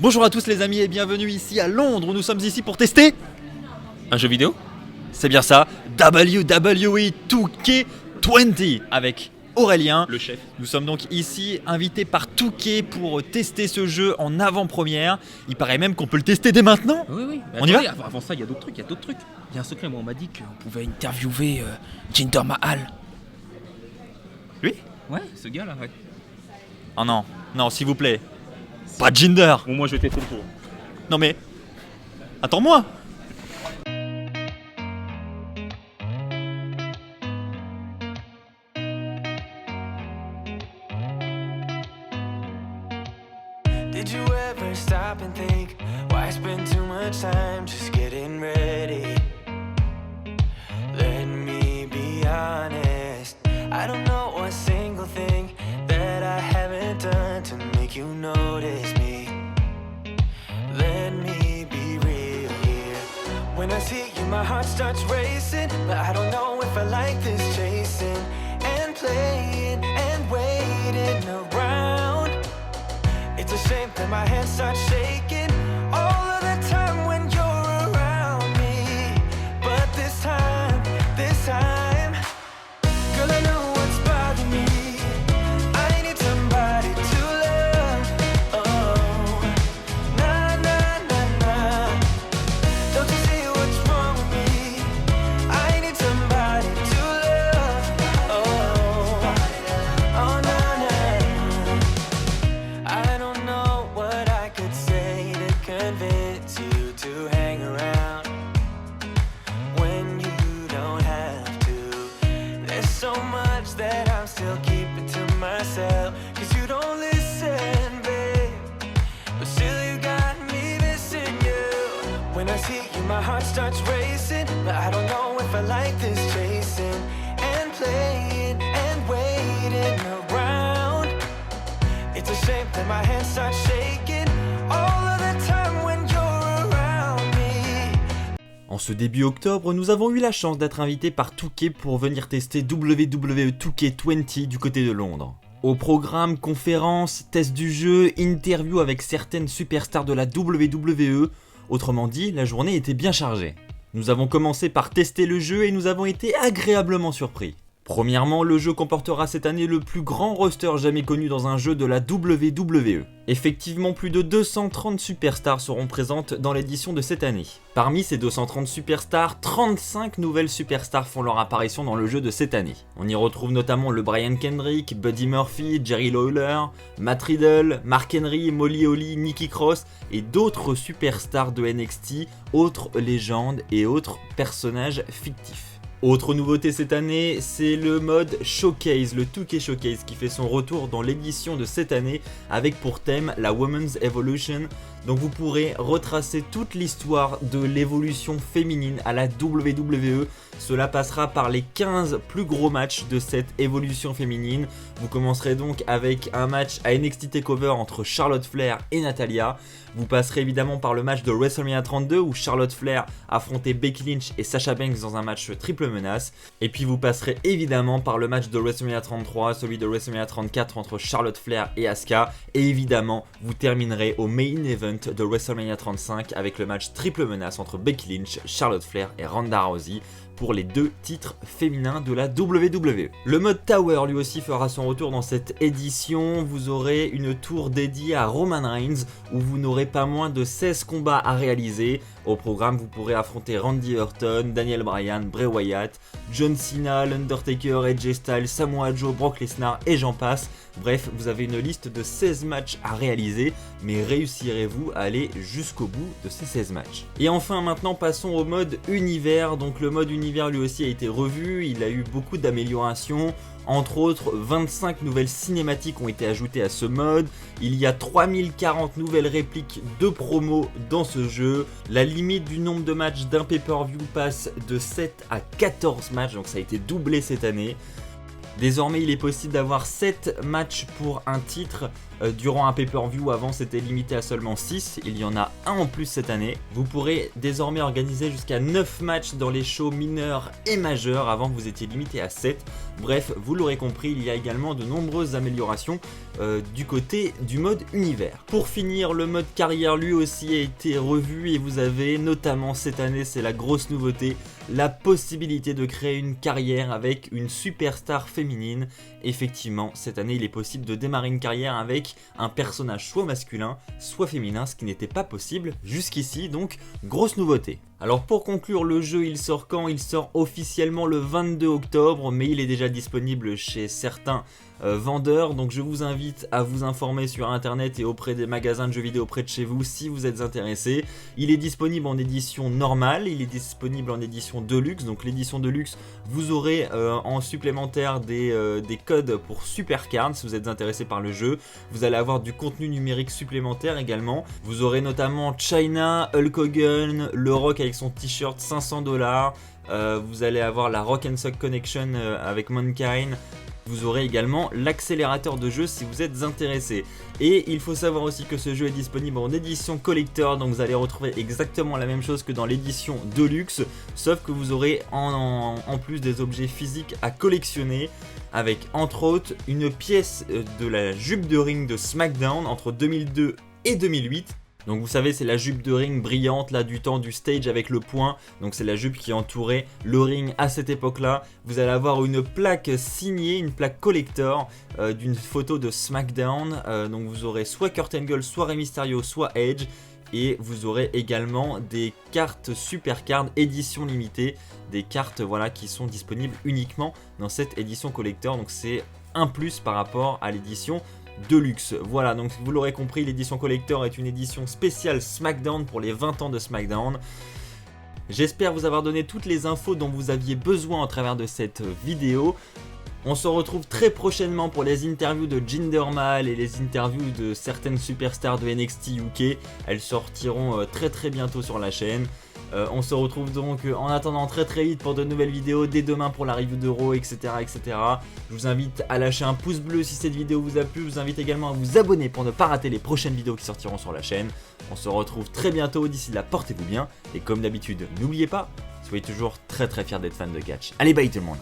Bonjour à tous les amis et bienvenue ici à Londres. Nous sommes ici pour tester Un jeu vidéo? C'est bien ça, WWE 2K20 avec Aurélien. Le chef. Nous sommes donc ici invités par 2K pour tester ce jeu en avant-première. Il paraît même qu'on peut le tester dès maintenant. Oui. Mais On y va? Avant ça, il y a d'autres trucs, Il y a un secret, moi on m'a dit qu'on pouvait interviewer Jinder Mahal. Lui? Ouais, ce gars là, ouais. Oh non, s'il vous plaît. Pas Jinder. Bon, moi je vais tester le tour. Non mais... Attends-moi. Did you ever stop and think, why spend too much time just getting ready? Let me be honest, I don't know a single thing that I haven't done to make you notice me. Let me be real here. When I see you, my heart starts racing, but I don't know if I like this chasing and playing and waiting around. It's a shame that my hands start shaking all of the time when you're around me. But this time, girl, I know what's bothering me. I need somebody to love. Oh, nah. Don't you see what's wrong with me? I need somebody to love. Oh, nah. I don't know what I could say to convince you to hang around when you don't have to. There's so much that I'm still keeping to myself, 'cause you don't listen, babe. But still you got me missing you. When I see you, my heart starts racing, but I don't know if I like this chasing and playing and waiting around. It's a shame that my hands start shaking all of the time when you're around me. En ce début octobre, nous avons eu la chance d'être invités par 2K pour venir tester WWE 2K20 du côté de Londres. Au programme, conférences, tests du jeu, interviews avec certaines superstars de la WWE, autrement dit, la journée était bien chargée. Nous avons commencé par tester le jeu et nous avons été agréablement surpris. Premièrement, le jeu comportera cette année le plus grand roster jamais connu dans un jeu de la WWE. Effectivement, plus de 230 superstars seront présentes dans l'édition de cette année. Parmi ces 230 superstars, 35 nouvelles superstars font leur apparition dans le jeu de cette année. On y retrouve notamment le Brian Kendrick, Buddy Murphy, Jerry Lawler, Matt Riddle, Mark Henry, Molly Holly, Nikki Cross et d'autres superstars de NXT, autres légendes et autres personnages fictifs. Autre nouveauté cette année, c'est le mode Showcase, le 2K Showcase qui fait son retour dans l'édition de cette année avec pour thème la Women's Evolution. Donc vous pourrez retracer toute l'histoire de l'évolution féminine à la WWE. Cela passera par les 15 plus gros matchs de cette évolution féminine. Vous commencerez donc avec un match à NXT TakeOver entre Charlotte Flair et Natalya. Vous passerez évidemment par le match de WrestleMania 32 où Charlotte Flair affrontait Becky Lynch et Sasha Banks dans un match triple menace. Et puis vous passerez évidemment par le match de WrestleMania 33, celui de WrestleMania 34 entre Charlotte Flair et Asuka. Et évidemment, vous terminerez au main event de WrestleMania 35 avec le match triple menace entre Becky Lynch, Charlotte Flair et Ronda Rousey pour les deux titres féminins de la WWE. Le mode Tower lui aussi fera son retour dans cette édition. Vous aurez une tour dédiée à Roman Reigns où vous n'aurez pas moins de 16 combats à réaliser. Au programme, vous pourrez affronter Randy Orton, Daniel Bryan, Bray Wyatt, John Cena, l'Undertaker, AJ Styles, Samoa Joe, Brock Lesnar et j'en passe. Bref, vous avez une liste de 16 matchs à réaliser, mais réussirez-vous à aller jusqu'au bout de ces 16 matchs? Et enfin, maintenant, passons au mode univers. Donc le mode univers lui aussi a été revu, il a eu beaucoup d'améliorations. Entre autres, 25 nouvelles cinématiques ont été ajoutées à ce mode. Il y a 3040 nouvelles répliques de promos dans ce jeu. La limite du nombre de matchs d'un pay-per-view passe de 7 à 14 matchs, donc ça a été doublé cette année. Désormais, il est possible d'avoir 7 matchs pour un titre durant un pay-per-view. Avant, c'était limité à seulement 6. Il y en a un en plus cette année. Vous pourrez désormais organiser jusqu'à 9 matchs dans les shows mineurs et majeurs. Avant, vous étiez limité à 7. Bref, vous l'aurez compris, il y a également de nombreuses améliorations du côté du mode univers. Pour finir, le mode carrière lui aussi a été revu et vous avez notamment cette année, c'est la grosse nouveauté, la possibilité de créer une carrière avec une superstar féminine. Effectivement, cette année, il est possible de démarrer une carrière avec un personnage soit masculin, soit féminin, ce qui n'était pas possible jusqu'ici, donc grosse nouveauté. Alors pour conclure, le jeu il sort quand? Il sort officiellement le 22 octobre, mais il est déjà disponible chez certains vendeurs, donc je vous invite à vous informer sur internet et auprès des magasins de jeux vidéo près de chez vous si vous êtes intéressé. Il est disponible en édition normale, il est disponible en édition deluxe, donc l'édition deluxe vous aurez en supplémentaire des codes pour Supercard si vous êtes intéressé par le jeu. Vous allez avoir du contenu numérique supplémentaire également, vous aurez notamment China, Hulk Hogan, le Rock avec son t-shirt 500$, vous allez avoir la Rock and Sock Connection avec Mankind. Vous aurez également l'accélérateur de jeu si vous êtes intéressé. Et il faut savoir aussi que ce jeu est disponible en édition collector, donc vous allez retrouver exactement la même chose que dans l'édition deluxe, sauf que vous aurez en plus des objets physiques à collectionner, avec entre autres une pièce de la jupe de ring de SmackDown entre 2002 et 2008. Donc vous savez, c'est la jupe de ring brillante là du temps du stage avec le point. Donc c'est la jupe qui entourait le ring à cette époque-là. Vous allez avoir une plaque signée, une plaque collector d'une photo de SmackDown. Donc vous aurez soit Kurt Angle, soit Rey Mysterio, soit Edge. Et vous aurez également des cartes Supercard édition limitée. Des cartes voilà, qui sont disponibles uniquement dans cette édition collector. Donc c'est un plus par rapport à l'édition deluxe. Voilà, donc vous l'aurez compris, l'édition collector est une édition spéciale SmackDown pour les 20 ans de SmackDown. J'espère vous avoir donné toutes les infos dont vous aviez besoin à travers de cette vidéo. On se retrouve très prochainement pour les interviews de Jinder Mahal et les interviews de certaines superstars de NXT UK. Elles sortiront très bientôt sur la chaîne. On se retrouve donc en attendant très vite pour de nouvelles vidéos, dès demain pour la review de Raw, etc. Je vous invite à lâcher un pouce bleu si cette vidéo vous a plu. Je vous invite également à vous abonner pour ne pas rater les prochaines vidéos qui sortiront sur la chaîne. On se retrouve très bientôt, d'ici là portez-vous bien. Et comme d'habitude, n'oubliez pas, soyez toujours très fiers d'être fan de catch. Allez, bye tout le monde.